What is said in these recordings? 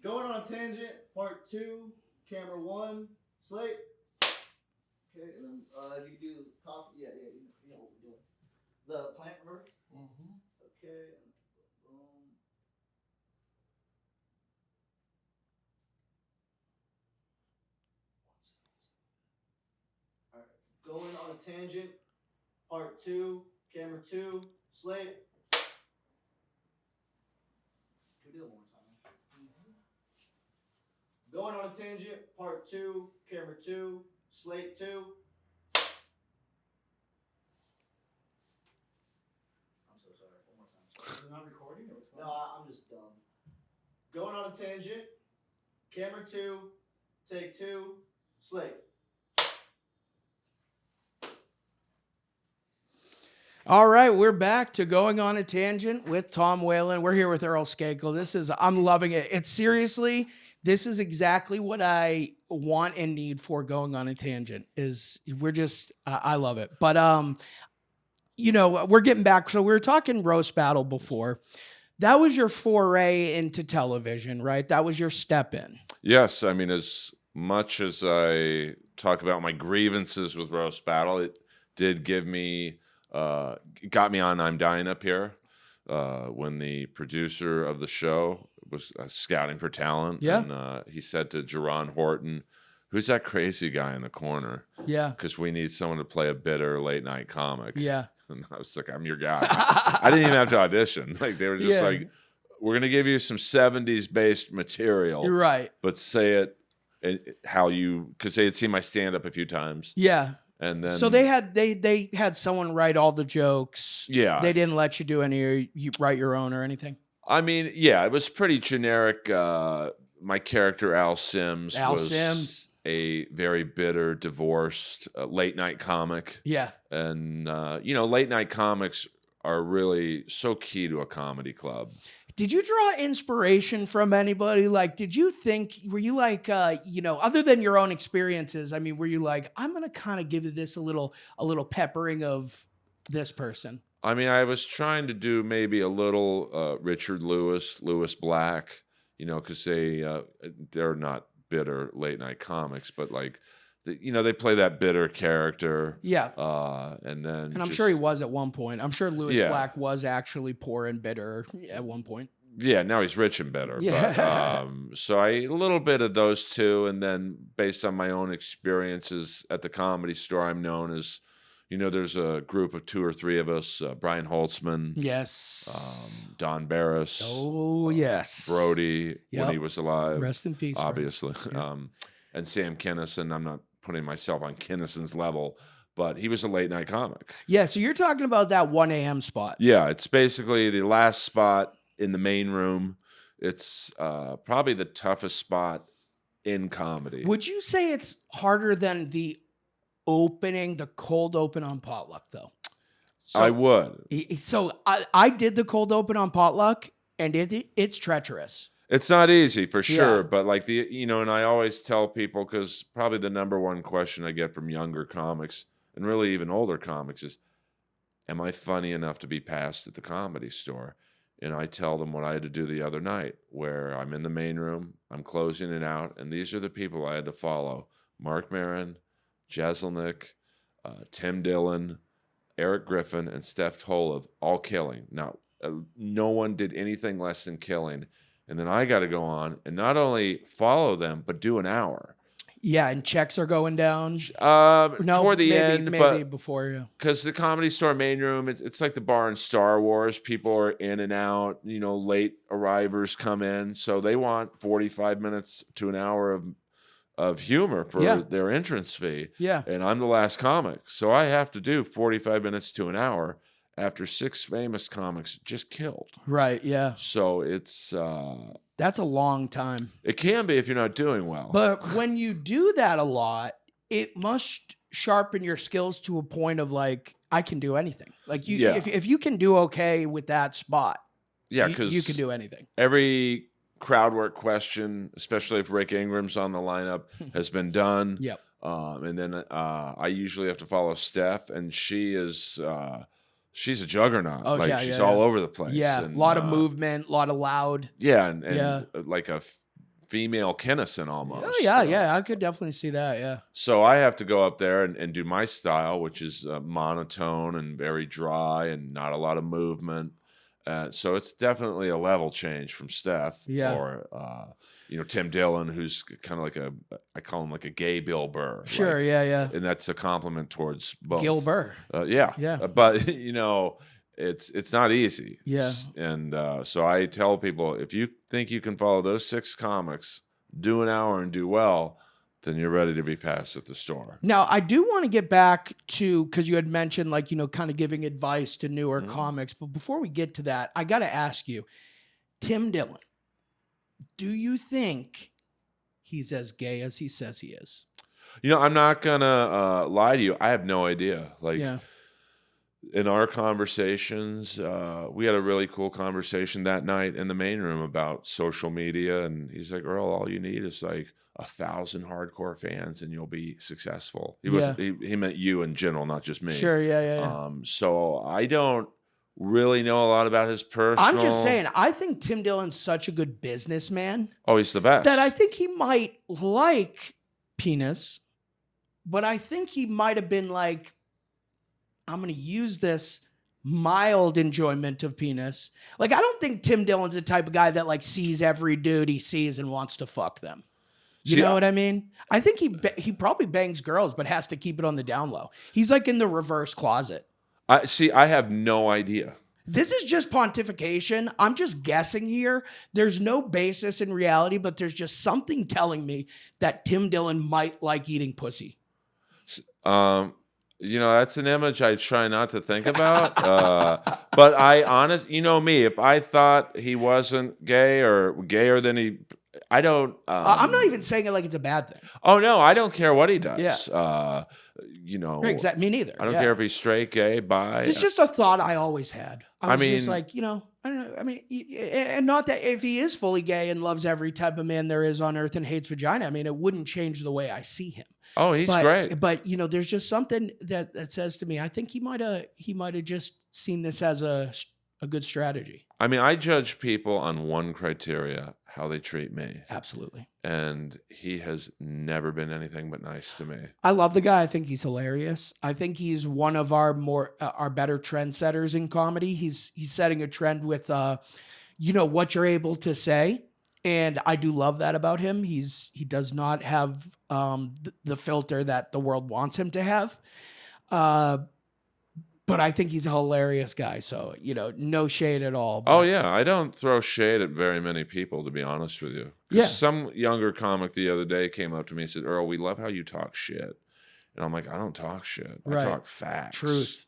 Going on a tangent, part 2, camera 1, slate. Okay, and then if you do the coffee, yeah, you know what we're doing. The plant reverse. Mm-hmm. Okay, boom. All right, going on a tangent, part 2, camera 2, slate. Can we do it one more time? Mm-hmm. Going on a tangent, part 2, camera 2, slate 2. I'm so sorry. One more time. Is it not recording or what's going No, on? I'm just dumb. Going on a tangent, camera 2, take 2, slate. All right, we're back to Going on a Tangent with Tom Whalen. We're here with Earl Skakel. I'm loving it. It's seriously, this is exactly what I want and need for Going on a Tangent. I love it. But we're getting back. So we were talking roast battle before. That was your foray into television, right? That was your step in. Yes, I mean, as much as I talk about my grievances with roast battle, it did give me. Got me on I'm Dying Up Here when the producer of the show was scouting for talent. Yeah. And he said to Jerron Horton, who's that crazy guy in the corner? Yeah. Because we need someone to play a bitter late night comic. Yeah. And I was like, I'm your guy. I didn't even have to audition. Like they were just like, we're going to give you some 70s based material. You're right. But say it how you, because they had seen my stand up a few times. Yeah. And then, so they had someone write all the jokes. Yeah. They didn't let you do any, you write your own or anything? I mean, yeah, it was pretty generic. My character, Al Sims, was a very bitter, divorced, late night comic. Yeah. And, late night comics are really so key to a comedy club. Did you draw inspiration from anybody? Like, were you like, other than your own experiences, I mean, were you like, I'm going to kind of give this a little peppering of this person? I mean, I was trying to do maybe a little Richard Lewis Black, because they're not bitter late night comics, but like, they play that bitter character. Yeah. And I'm sure he was at one point. I'm sure Lewis Black was actually poor and bitter at one point. Yeah, now he's rich and bitter. Yeah. But, so a little bit of those two. And then based on my own experiences at the Comedy Store, I'm known as, there's a group of 2 or 3 of us, Brian Holtzman. Yes. Don Barris. Oh, yes. Brody, when he was alive. Rest in peace. Obviously. Yeah. And Sam Kinison. I'm not putting myself on Kinison's level, but he was a late night comic. Yeah, so you're talking about that 1 a.m. spot. Yeah, it's basically the last spot in the main room. It's probably the toughest spot in comedy. Would you say it's harder than the cold open on Potluck, though? I would. So I did the cold open on Potluck, and it's treacherous. It's not easy for sure, but like and I always tell people, because probably the number one question I get from younger comics and really even older comics is, am I funny enough to be passed at the Comedy Store? And I tell them what I had to do the other night, where I'm in the main room, I'm closing it out, and these are the people I had to follow: Mark Maron, Jeselnik, Tim Dillon, Eric Griffin, and Steph Tolev, all killing. Now, no one did anything less than killing. And then I got to go on and not only follow them, but do an hour. Yeah, and checks are going down. Toward the end, maybe before you. Because the Comedy Store main room, it's like the bar in Star Wars. People are in and out. Late arrivers come in, so they want 45 minutes to an hour of humor for their entrance fee. Yeah, and I'm the last comic, so I have to do 45 minutes to an hour. After 6 famous comics just killed. Right, yeah. So it's... that's a long time. It can be if you're not doing well. But when you do that a lot, it must sharpen your skills to a point of like, I can do anything. Like if you can do okay with that spot, because you can do anything. Every crowd work question, especially if Rick Ingram's on the lineup, has been done. Yep. And then I usually have to follow Steph, and she is... she's a juggernaut. Oh, she's all over the place. Yeah, and, a lot of movement, a lot of loud. Yeah, and like a female Kinnison almost. Oh yeah, I could definitely see that. Yeah. So I have to go up there and do my style, which is monotone and very dry and not a lot of movement. So it's definitely a level change from Steph or Tim Dillon, who's kind of like I call him like a gay Bill Burr. Sure, like, yeah. And that's a compliment towards both. Gil Burr. Yeah. But it's not easy. Yeah. And so I tell people, if you think you can follow those 6 comics, do an hour and do well, then you're ready to be passed at the store. Now, I do want to get back to, because you had mentioned kind of giving advice to newer comics. But before we get to that, I got to ask you, Tim Dillon, do you think he's as gay as he says he is? I'm not going to lie to you. I have no idea. In our conversations, we had a really cool conversation that night in the main room about social media. And he's like, Earl, all you need is 1,000 hardcore fans and you'll be successful. He meant you in general, not just me. Sure, yeah. So I don't really know a lot about his personal. I'm just saying, I think Tim Dillon's such a good businessman. Oh, he's the best. That I think he might like penis, but I think he might have been like, I'm going to use this mild enjoyment of penis. I don't think Tim Dillon's the type of guy that sees every dude he sees and wants to fuck them. You know what I mean? I think he probably bangs girls, but has to keep it on the down low. He's in the reverse closet. I have no idea. This is just pontification. I'm just guessing here. There's no basis in reality, but there's just something telling me that Tim Dillon might like eating pussy. That's an image I try not to think about. But me, if I thought he wasn't gay or gayer than he, I don't. I'm not even saying it like it's a bad thing. Oh no, I don't care what he does. Yeah. Exactly. Me neither. I don't care if he's straight, gay, bi. It's just a thought I always had. I was just I don't know. I mean, and not that if he is fully gay and loves every type of man there is on earth and hates vagina, I mean, it wouldn't change the way I see him. Oh, he's great. But there's just something that says to me, I think he might have just seen this as a good strategy. I mean, I judge people on one criteria: how they treat me. Absolutely. And he has never been anything but nice to me. I love the guy. I think he's hilarious. I think he's one of our better trendsetters in comedy. He's setting a trend with what you're able to say. And I do love that about him. He does not have the filter that the world wants him to have. But I think he's a hilarious guy. So, no shade at all. But. Oh, yeah. I don't throw shade at very many people, to be honest with you. Yeah. Some younger comic the other day came up to me and said, Earl, we love how you talk shit. And I'm like, I don't talk shit. Right. I talk facts. Truth.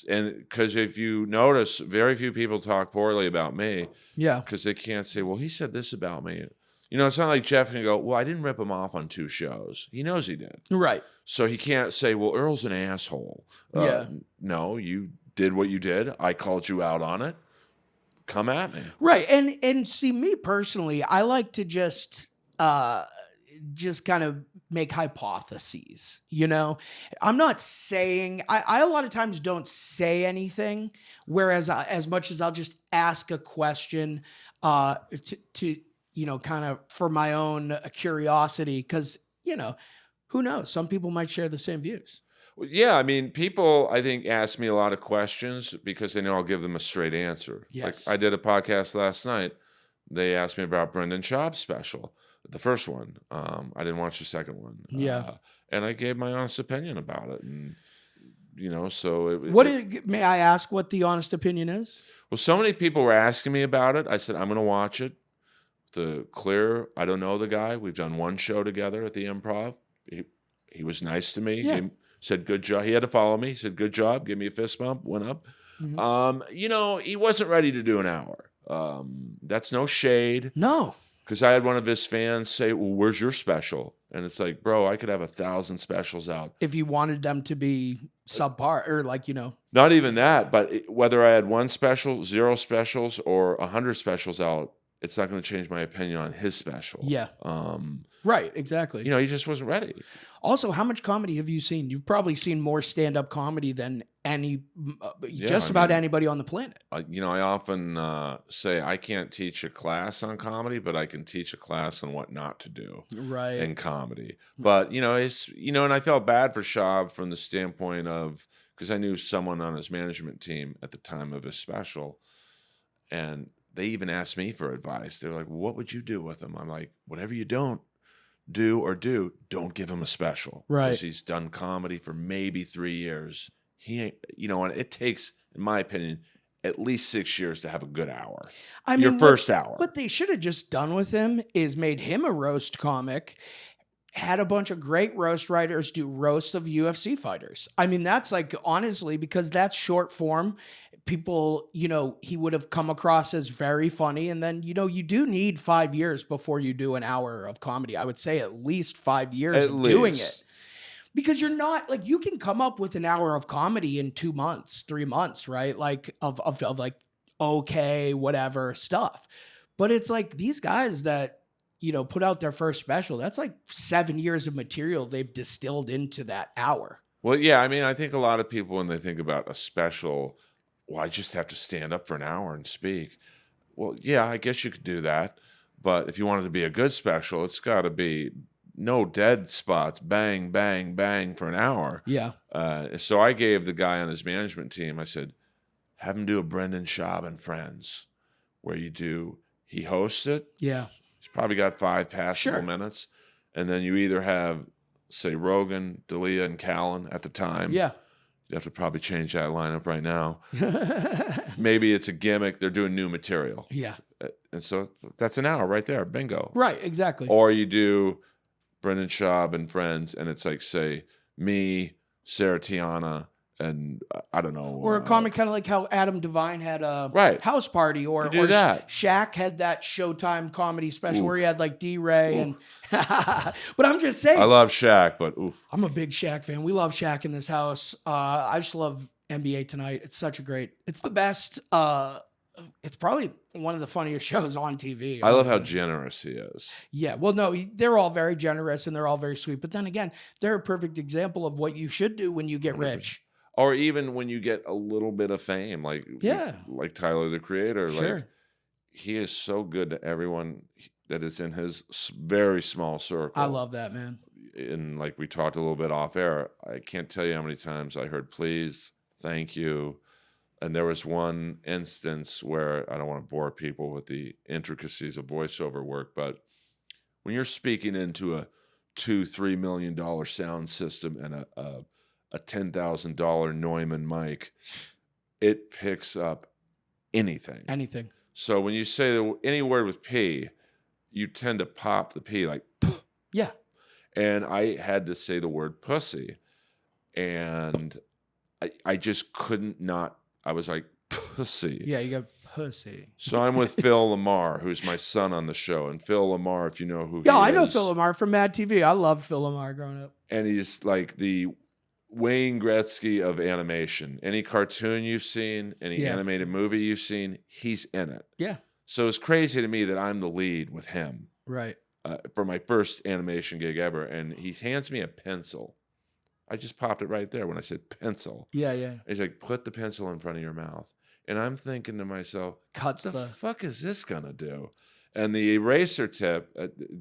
And because if you notice, very few people talk poorly about me. Yeah. Because they can't say, well, he said this about me. It's not like Jeff can go, well, I didn't rip him off on 2 shows. He knows he did. Right. So he can't say, well, Earl's an asshole. Yeah. No, you did what you did. I called you out on it. Come at me. Right. And see, me personally, I like to just kind of make hypotheses, I'm not saying, I a lot of times don't say anything, whereas as much as I'll just ask a question to kind of for my own curiosity, because, who knows? Some people might share the same views. Well, yeah, I mean, people, I think, ask me a lot of questions because they know I'll give them a straight answer. Yes. I did a podcast last night. They asked me about Brendan Schaub's special, the first one. I didn't watch the second one. Yeah. And I gave my honest opinion about it. And, so... May I ask what the honest opinion is? Well, so many people were asking me about it. I said, I'm going to watch it. I don't know the guy. We've done one show together at the Improv. He was nice to me. Yeah. He said, good job. He had to follow me. He said, good job. Give me a fist bump. Went up. Mm-hmm. He wasn't ready to do an hour. That's no shade. No. Because I had one of his fans say, well, where's your special? And it's like, bro, I could have 1,000 specials out. If you wanted them to be subpar or Not even that, but whether I had 1 special, 0 specials, or 100 specials out, it's not going to change my opinion on his special. Yeah. Right, exactly. He just wasn't ready. Also, how much comedy have you seen? You've probably seen more stand-up comedy than about anybody on the planet. I often say I can't teach a class on comedy, but I can teach a class on what not to do in comedy. But, it's, and I felt bad for Shab from the standpoint of, because I knew someone on his management team at the time of his special, and they even asked me for advice. They're like, what would you do with him? I'm like, whatever you don't give him a special. Right. Because he's done comedy for maybe 3 years. He ain't, and it takes, in my opinion, at least 6 years to have a good hour. Your first hour. What they should have just done with him is made him a roast comic, had a bunch of great roast writers do roasts of UFC fighters. I mean, that's like, honestly, because that's short form. People, he would have come across as very funny. And then, you do need 5 years before you do an hour of comedy. I would say at least 5 years doing it. Because you're not like, you can come up with an hour of comedy in 2 months, 3 months, right? Like of like, okay, whatever stuff. But it's like these guys that, put out their first special, that's like 7 years of material they've distilled into that hour. Well, yeah. I mean, I think a lot of people, when they think about a special, well, I just have to stand up for an hour and speak. Well, yeah, I guess you could do that. But if you want it to be a good special, it's got to be no dead spots, bang, bang, bang for an hour. Yeah. So I gave the guy on his management team, I said, have him do a Brendan Schaub and Friends, where he hosts it. Yeah. He's probably got 5 passable minutes. And then you either have, say, Rogan, D'Elia, and Callan at the time. Yeah. You have to probably change that lineup right now. Maybe it's a gimmick. They're doing new material. Yeah. And so that's an hour right there. Bingo. Right, exactly. Or you do Brendan Schaub and Friends, and it's like, say, me, Sarah Tiana, and I don't know. Or a comic kind of like how Adam Devine had a house party, or that. Shaq had that Showtime comedy special where he had like D-Ray and. But I'm just saying. I love Shaq, but I'm a big Shaq fan. We love Shaq in this house. I just love NBA Tonight. It's such a great. It's the best. It's probably one of the funniest shows on TV. I love how generous he is. Yeah. Well, no, they're all very generous and they're all very sweet. But then again, they're a perfect example of what you should do when you get rich. Or even when you get a little bit of fame, like Tyler, the Creator. Sure. Like, he is so good to everyone that is in his very small circle. I love that, man. And like we talked a little bit off air, I can't tell you how many times I heard please, thank you. And there was one instance where, I don't want to bore people with the intricacies of voiceover work, but when you're speaking into a $2-3 million sound system and a $10,000 Neumann mic, it picks up anything. Anything. So when you say any word with P, you tend to pop the P like, yeah. And I had to say the word pussy, and I just couldn't not. I was like, pussy. Yeah, you got pussy. So I'm with Phil Lamar, who's my son on the show. And Phil Lamar, if you know who he is. Yeah, I know Phil Lamar from Mad TV. I loved Phil Lamar growing up. And he's like the Wayne Gretzky of animation. Any cartoon you've seen, any animated movie you've seen, he's in it. Yeah. So it's crazy to me that I'm the lead with him. Right. For my first animation gig ever. And he hands me a pencil. I just popped it right there when I said pencil. Yeah, yeah. He's like, put the pencil in front of your mouth. And I'm thinking to myself, what the fuck is this going to do? And the eraser tip,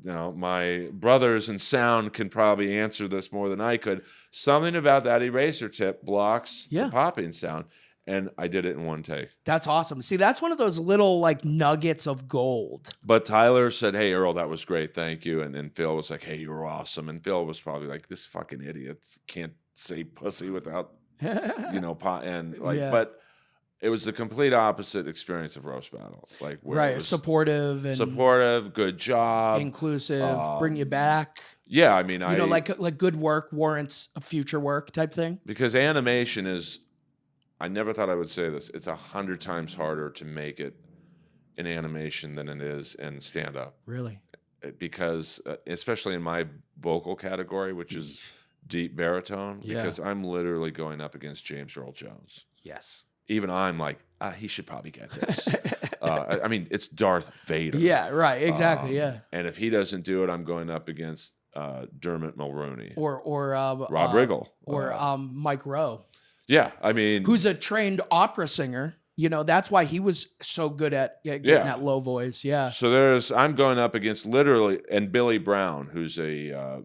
now my brothers in sound can probably answer this more than I could. Something about that eraser tip blocks the popping sound. And I did it in one take. That's awesome. See, that's one of those little like nuggets of gold. But Tyler said, hey, Earl, that was great. Thank you. And Phil was like, hey, you were awesome. And Phil was probably like, this fucking idiot can't say pussy without, and like, but it was the complete opposite experience of Roast Battle. Like, where it was supportive, good job. Inclusive, bring you back. Yeah. I mean, like good work warrants a future work type thing. Because animation is, I never thought I would say this. It's 100 times harder to make it in animation than it is in stand-up. Really? Because, especially in my vocal category, which is deep baritone, because I'm literally going up against James Earl Jones. Yes. even I'm like, he should probably get this. I mean, it's Darth Vader. Yeah, right. Exactly. Yeah. And if he doesn't do it, I'm going up against Dermot Mulroney Or Rob Riggle or Mike Rowe. Yeah, I mean, who's a trained opera singer. You know, that's why he was so good at getting that low voice. Yeah. So I'm going up against literally, and Billy Brown, who's a,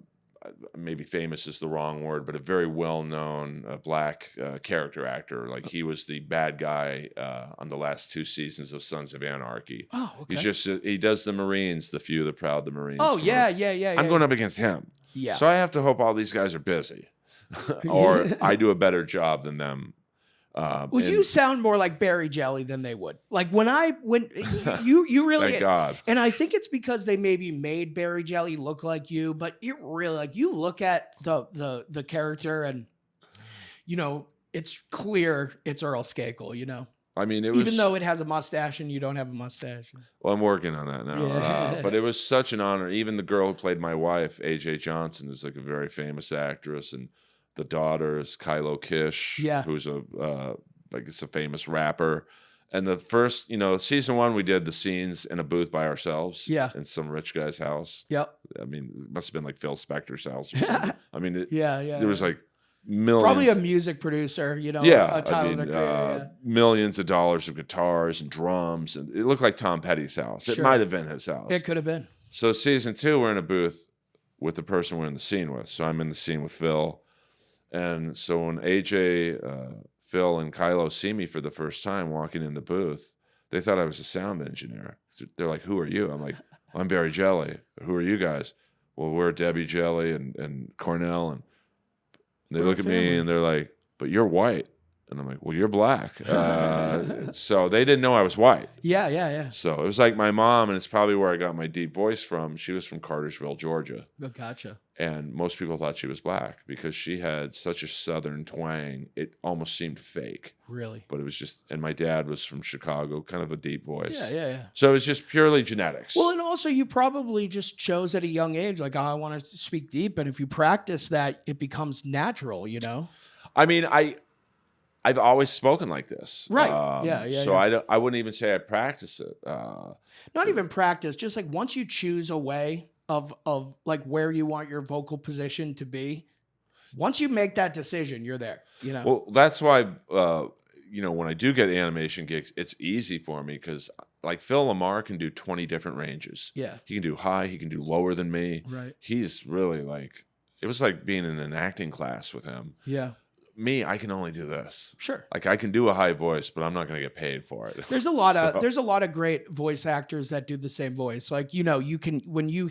maybe famous is the wrong word, but a very well-known black character actor. Like he was the bad guy on the last 2 seasons of Sons of Anarchy. Oh, okay. He does the Marines, The Few, the Proud, the Marines. Oh, yeah. I'm going up against him. Yeah. So I have to hope all these guys are busy or I do a better job than them. Well, you sound more like Barry Jelly than they would. Like when you really, thank God. And I think it's because they maybe made Barry Jelly look like you, but it really, like, you look at the character and, you know, it's clear it's Earl Skakel, you know. I mean, even though it has a mustache and you don't have a mustache. Well, I'm working on that now. Yeah. But it was such an honor. Even the girl who played my wife, AJ Johnson, is like a very famous actress, and the daughter is Kylo Kish, who's it's a famous rapper. And the first, season 1, we did the scenes in a booth by ourselves, in some rich guy's house. Yep. I mean, it must have been like Phil Spector's house or something. I mean, there was like millions. Probably a music producer, a title of their career. Millions of dollars of guitars and drums, and it looked like Tom Petty's house. It might have been his house. It could have been. So season 2, we're in a booth with the person we're in the scene with. So I'm in the scene with Phil. And so when AJ, Phil, and Kylo see me for the first time walking in the booth, they thought I was a sound engineer. They're like, "Who are you?" I'm like, "I'm Barry Jelly." "Who are you guys?" "Well, we're Debbie Jelly and Cornell." And they look at me and they're like, "But you're white." And I'm like, "Well, you're black." So they didn't know I was white. Yeah. So it was like my mom, and it's probably where I got my deep voice from. She was from Cartersville, Georgia. Oh, gotcha. And most people thought she was black because she had such a southern twang. It almost seemed fake. Really? But it was just, and my dad was from Chicago, kind of a deep voice. Yeah. So it was just purely genetics. Well, and also you probably just chose at a young age, like, I want to speak deep. And if you practice that, it becomes natural, I mean, I've always spoken like this. Right. So I wouldn't even say I practice it. Not even practice, just like once you choose a way of like where you want your vocal position to be, once you make that decision, you're there, Well, that's why, when I do get animation gigs, it's easy for me because like Phil Lamar can do 20 different ranges. Yeah. He can do high, he can do lower than me. Right. He's really like, it was like being in an acting class with him. Yeah. Me, I can only do this. Sure. Like I can do a high voice, but I'm not going to get paid for it. There's a lot of great voice actors that do the same voice. Like, you can, when you